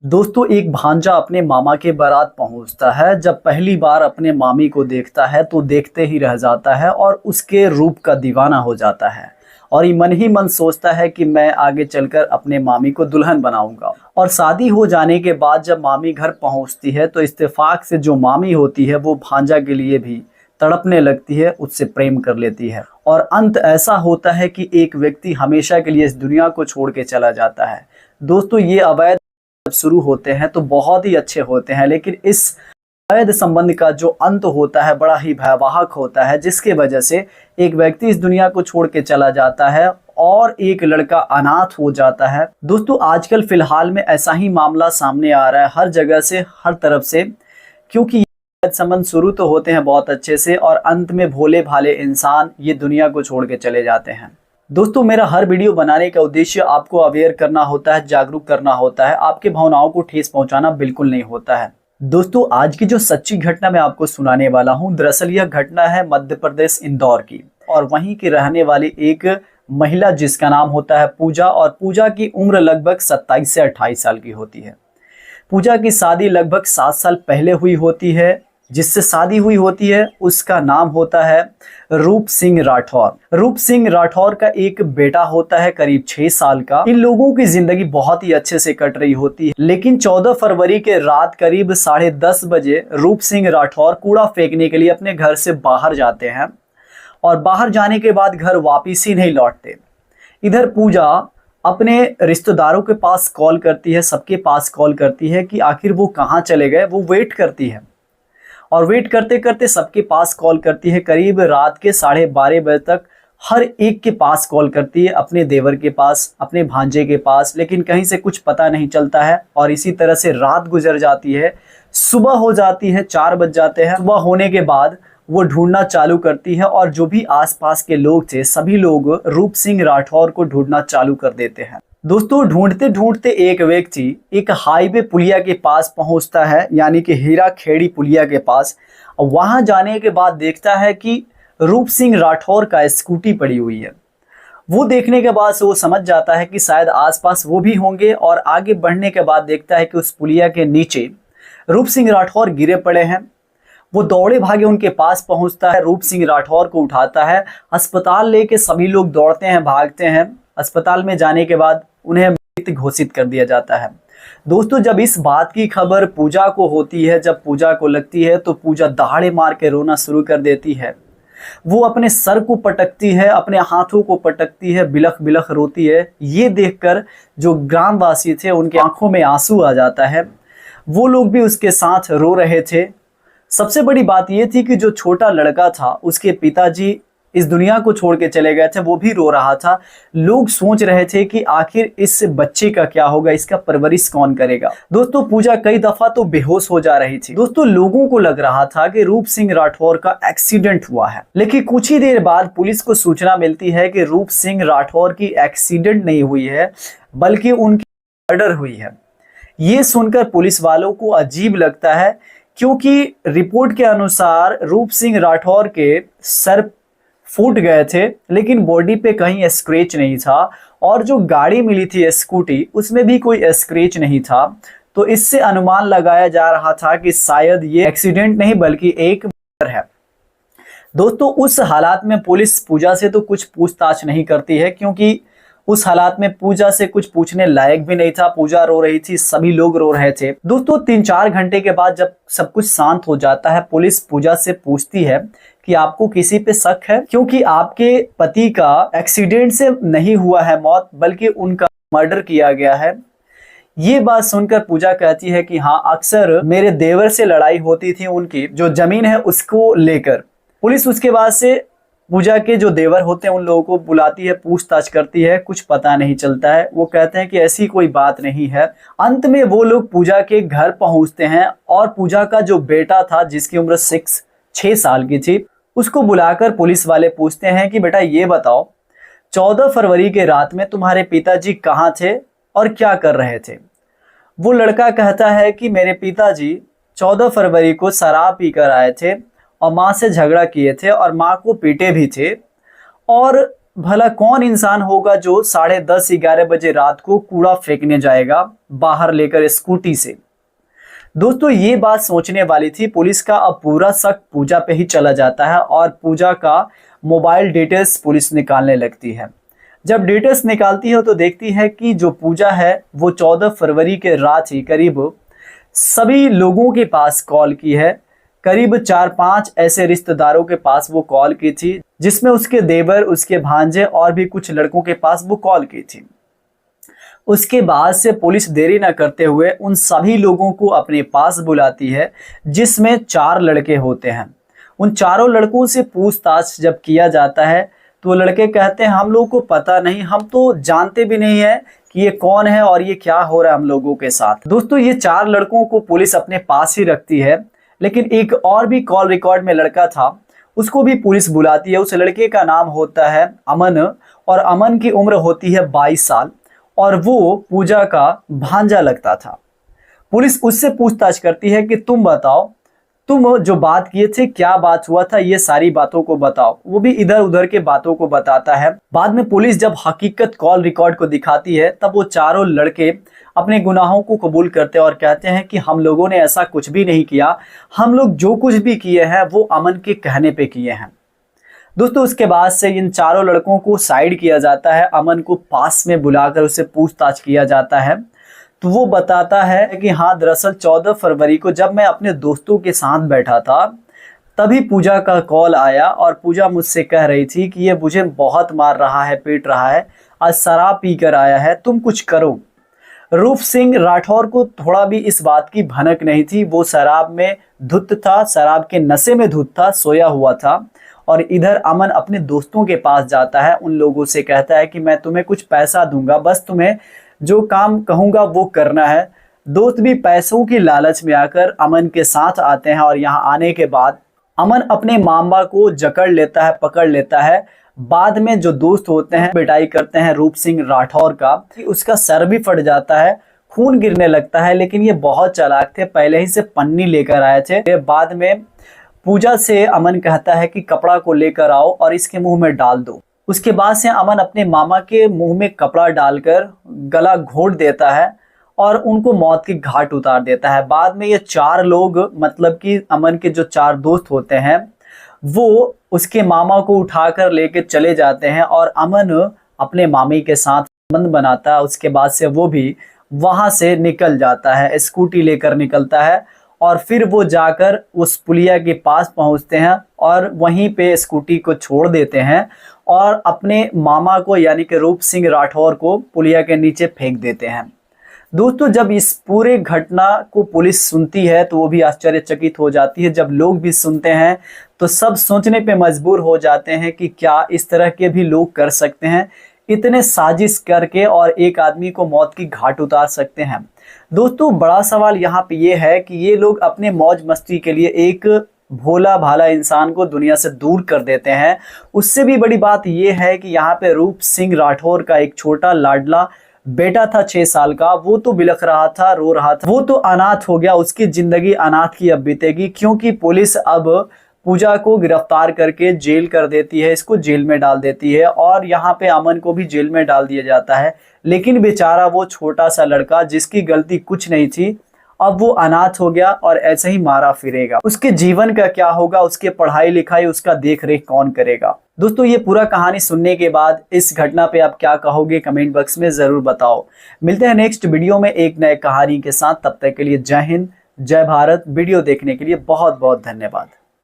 दोस्तों, एक भांजा अपने मामा के बारात पहुंचता है। जब पहली बार अपने मामी को देखता है तो देखते ही रह जाता है और उसके रूप का दीवाना हो जाता है। और ये मन ही मन सोचता है कि मैं आगे चलकर अपने मामी को दुल्हन बनाऊंगा। और शादी हो जाने के बाद जब मामी घर पहुंचती है तो इत्तेफाक से जो मामी होती है वो भांजा के लिए भी तड़पने लगती है, उससे प्रेम कर लेती है। और अंत ऐसा होता है कि एक व्यक्ति हमेशा के लिए इस दुनिया को छोड़ के चला जाता है। दोस्तों, ये अवैध जब शुरू होते हैं तो बहुत ही अच्छे होते हैं, लेकिन इस अवैध संबंध का जो अंत होता है बड़ा ही भयावह होता है, जिसके वजह से एक व्यक्ति इस दुनिया को छोड़ के चला जाता है और एक लड़का अनाथ हो जाता है। दोस्तों, आजकल फिलहाल में ऐसा ही मामला सामने आ रहा है हर जगह से, हर तरफ से, क्योंकि ये संबंध शुरू तो होते हैं बहुत अच्छे से और अंत में भोले भाले इंसान ये दुनिया को छोड़ के चले जाते हैं। दोस्तों, मेरा हर वीडियो बनाने का उद्देश्य आपको अवेयर करना होता है, जागरूक करना होता है, आपके भावनाओं को ठेस पहुंचाना बिल्कुल नहीं होता है। दोस्तों, आज की जो सच्ची घटना मैं आपको सुनाने वाला हूं, दरअसल यह घटना है मध्य प्रदेश इंदौर की और वहीं की रहने वाली एक महिला जिसका नाम होता है पूजा। और पूजा की उम्र लगभग 27 से 28 साल की होती है। पूजा की शादी लगभग 7 साल पहले हुई होती है। जिससे शादी हुई होती है उसका नाम होता है रूप सिंह राठौर। रूप सिंह राठौर का एक बेटा होता है करीब 6 साल का। इन लोगों की जिंदगी बहुत ही अच्छे से कट रही होती है, लेकिन 14 फरवरी के रात करीब 10:30 बजे रूप सिंह राठौर कूड़ा फेंकने के लिए अपने घर से बाहर जाते हैं और बाहर जाने के बाद घर वापिस ही नहीं लौटते। इधर पूजा अपने रिश्तेदारों के पास कॉल करती है, सबके पास कॉल करती है कि आखिर वो कहाँ चले गए। वो वेट करती है और वेट करते करते सबके पास कॉल करती है। करीब रात के 12:30 बजे तक हर एक के पास कॉल करती है, अपने देवर के पास, अपने भांजे के पास, लेकिन कहीं से कुछ पता नहीं चलता है। और इसी तरह से रात गुजर जाती है, सुबह हो जाती है, 4 बज जाते हैं। सुबह होने के बाद वो ढूंढना चालू करती है और जो भी आसपास के लोग थे सभी लोग रूप सिंह राठौर को ढूंढना चालू कर देते हैं। दोस्तों, ढूंढते ढूंढते एक व्यक्ति एक हाईवे पुलिया के पास पहुंचता है, यानी कि हीरा खेड़ी पुलिया के पास। वहां जाने के बाद देखता है कि रूप सिंह राठौर का स्कूटी पड़ी हुई है। वो देखने के बाद से वो समझ जाता है कि शायद आसपास वो भी होंगे और आगे बढ़ने के बाद देखता है कि उस पुलिया के नीचे रूप सिंह राठौर गिरे पड़े हैं। वो दौड़े भागे उनके पास पहुंचता है, रूप सिंह राठौर को उठाता है, अस्पताल लेके सभी लोग दौड़ते हैं, भागते हैं। अस्पताल में जाने के बाद उन्हें मृत घोषित कर दिया जाता है। दोस्तों, जब इस बात की खबर पूजा को होती है, जब पूजा को लगती है तो पूजा दहाड़े मार के रोना शुरू कर देती है। वो अपने सर को पटकती है, अपने हाथों को पटकती है, बिलख बिलख रोती है। ये देखकर जो ग्रामवासी थे उनके आंखों में आंसू आ जाता है। वो लोग भी उसके साथ रो रहे थे। सबसे बड़ी बात यह थी कि जो छोटा लड़का था उसके पिताजी इस दुनिया को छोड़ के चले गए थे, वो भी रो रहा था। लोग सोच रहे थे कि आखिर इस बच्चे का क्या होगा, इसका परवरिश कौन करेगा। दोस्तों, पूजा कई दफा तो बेहोश हो जा रही थी। दोस्तों, लोगों को लग रहा था कि रूप सिंह राठौर का एक्सीडेंट हुआ है, लेकिन कुछ ही देर बाद पुलिस को सूचना मिलती है कि रूप सिंह राठौर की एक्सीडेंट नहीं हुई है बल्कि उनकी मर्डर हुई है। ये सुनकर पुलिस वालों को अजीब लगता है, क्योंकि रिपोर्ट के अनुसार रूप सिंह राठौर के सर फूट गए थे लेकिन बॉडी पे कहीं स्क्रैच नहीं था और जो गाड़ी मिली थी स्कूटी उसमें भी कोई स्क्रैच नहीं था। तो इससे अनुमान लगाया जा रहा था कि शायद ये एक्सीडेंट नहीं बल्कि एक मर्डर है। दोस्तों, उस हालात में पुलिस पूजा से तो कुछ पूछताछ नहीं करती है, क्योंकि उस हालात में पूजा से कुछ पूछने लायक भी नहीं था। पूजा रो रही थी, सभी लोग रो रहे थे। दोस्तों, 3-4 घंटे के बाद जब सब कुछ शांत हो जाता है, पुलिस पूजा से पूछती है कि आपको किसी पे शक है, क्योंकि आपके पति का एक्सीडेंट से नहीं हुआ है मौत बल्कि उनका मर्डर किया गया है। ये बात सुनकर पूजा कहती है कि हाँ, अक्सर मेरे देवर से लड़ाई होती थी, उनकी जो जमीन है उसको लेकर। पुलिस उसके बाद से पूजा के जो देवर होते हैं उन लोगों को बुलाती है, पूछताछ करती है, कुछ पता नहीं चलता है। वो कहते हैं कि ऐसी कोई बात नहीं है। अंत में वो लोग पूजा के घर पहुंचते हैं और पूजा का जो बेटा था जिसकी उम्र 6 साल की थी उसको बुलाकर पुलिस वाले पूछते हैं कि बेटा ये बताओ, 14 फरवरी के रात में तुम्हारे पिताजी कहाँ थे और क्या कर रहे थे। वो लड़का कहता है कि मेरे पिताजी 14 फरवरी को शराब पीकर आए थे और माँ से झगड़ा किए थे और माँ को पीटे भी थे और भला कौन इंसान होगा जो 10:30-11 बजे रात को कूड़ा फेंकने जाएगा बाहर लेकर स्कूटी से। दोस्तों ये बात सोचने वाली थी। पुलिस का अब पूरा शक पूजा पे ही चला जाता है और पूजा का मोबाइल डिटेल्स पुलिस निकालने लगती है। जब डिटेल्स निकालती है तो देखती है कि जो पूजा है वो 14 फरवरी के रात ही करीब सभी लोगों के पास कॉल की है। करीब 4-5 ऐसे रिश्तेदारों के पास वो कॉल की थी, जिसमें उसके देवर, उसके भांजे और भी कुछ लड़कों के पास वो कॉल की थी। उसके बाद से पुलिस देरी न करते हुए उन सभी लोगों को अपने पास बुलाती है, जिसमें 4 लड़के होते हैं। उन चारों लड़कों से पूछताछ जब किया जाता है तो लड़के कहते हैं हम लोगों को पता नहीं, हम तो जानते भी नहीं है कि ये कौन है और ये क्या हो रहा है हम लोगों के साथ। दोस्तों ये 4 लड़कों को पुलिस अपने पास ही रखती है, लेकिन एक और भी कॉल रिकॉर्ड में लड़का था, उसको भी पुलिस बुलाती है। उस लड़के का नाम होता है अमन और अमन की उम्र होती है 22 साल और वो पूजा का भांजा लगता था। पुलिस उससे पूछताछ करती है कि तुम बताओ, तुम जो बात किए थे क्या बात हुआ था, ये सारी बातों को बताओ। वो भी इधर उधर के बातों को बताता है। बाद में पुलिस जब हकीकत कॉल रिकॉर्ड को दिखाती है तब वो चारों लड़के अपने गुनाहों को कबूल करते हैं और कहते हैं कि हम लोगों ने ऐसा कुछ भी नहीं किया, हम लोग जो कुछ भी किए हैं वो अमन के कहने पे किए हैं। दोस्तों उसके बाद से इन चारों लड़कों को साइड किया जाता है, अमन को पास में बुलाकर उससे पूछताछ किया जाता है। तो वो बताता है कि हाँ दरअसल 14 फरवरी को जब मैं अपने दोस्तों के साथ बैठा था तभी पूजा का कॉल आया और पूजा मुझसे कह रही थी कि ये मुझे बहुत मार रहा है, पीट रहा है, आज शराब पी कर आया है, तुम कुछ करो। रूप सिंह राठौर को थोड़ा भी इस बात की भनक नहीं थी। वो शराब में धुत था, शराब के नशे में धुत था, सोया हुआ था। और इधर अमन अपने दोस्तों के पास जाता है, उन लोगों से कहता है कि मैं तुम्हें कुछ पैसा दूंगा, बस तुम्हें जो काम कहूंगा वो करना है। दोस्त भी पैसों की लालच में आकर अमन के साथ आते हैं और यहाँ आने के बाद अमन अपने मामा को जकड़ लेता है, पकड़ लेता है। बाद में जो दोस्त होते हैं पिटाई करते हैं रूप सिंह राठौर का, कि उसका सर भी फट जाता है, खून गिरने लगता है। लेकिन ये बहुत चालाक थे, पहले ही से पन्नी लेकर आए थे। बाद में पूजा से अमन कहता है कि कपड़ा को लेकर आओ और इसके मुंह में डाल दो। उसके बाद से अमन अपने मामा के मुंह में कपड़ा डालकर गला घोट देता है और उनको मौत की घाट उतार देता है। बाद में ये 4 लोग, मतलब कि अमन के जो 4 दोस्त होते हैं, वो उसके मामा को उठाकर लेके चले जाते हैं और अमन अपने मामी के साथ संबंध बनाता है। उसके बाद से वो भी वहां से निकल जाता है, स्कूटी लेकर निकलता है और फिर वो जाकर उस पुलिया के पास पहुंचते हैं और वहीं पे स्कूटी को छोड़ देते हैं और अपने मामा को यानी कि रूप सिंह राठौर को पुलिया के नीचे फेंक देते हैं। दोस्तों जब इस पूरे घटना को पुलिस सुनती है तो वो भी आश्चर्यचकित हो जाती है। जब लोग भी सुनते हैं तो सब सोचने पे मजबूर हो जाते हैं कि क्या इस तरह के भी लोग कर सकते हैं, इतने साजिश करके और एक आदमी को मौत की घाट उतार सकते हैं। दोस्तों बड़ा सवाल यहाँ पे ये है कि ये लोग अपने मौज मस्ती के लिए एक भोला भाला इंसान को दुनिया से दूर कर देते हैं। उससे भी बड़ी बात ये है कि यहाँ पे रूप सिंह राठौर का एक छोटा लाडला बेटा था 6 साल का, वो तो बिलख रहा था, रो रहा था, वो तो अनाथ हो गया। उसकी जिंदगी अनाथ की अब बीतेगी, क्योंकि पुलिस अब पूजा को गिरफ्तार करके जेल कर देती है, इसको जेल में डाल देती है और यहाँ पे अमन को भी जेल में डाल दिया जाता है। लेकिन बेचारा वो छोटा सा लड़का जिसकी गलती कुछ नहीं थी, अब वो अनाथ हो गया और ऐसे ही मारा फिरेगा। उसके जीवन का क्या होगा, उसके पढ़ाई लिखाई, उसका देख रेख कौन करेगा। दोस्तों ये पूरा कहानी सुनने के बाद इस घटना पे आप क्या कहोगे, कमेंट बॉक्स में जरूर बताओ। मिलते हैं नेक्स्ट वीडियो में एक नए कहानी के साथ, तब तक के लिए जय हिंद, जय भारत। वीडियो देखने के लिए बहुत बहुत धन्यवाद।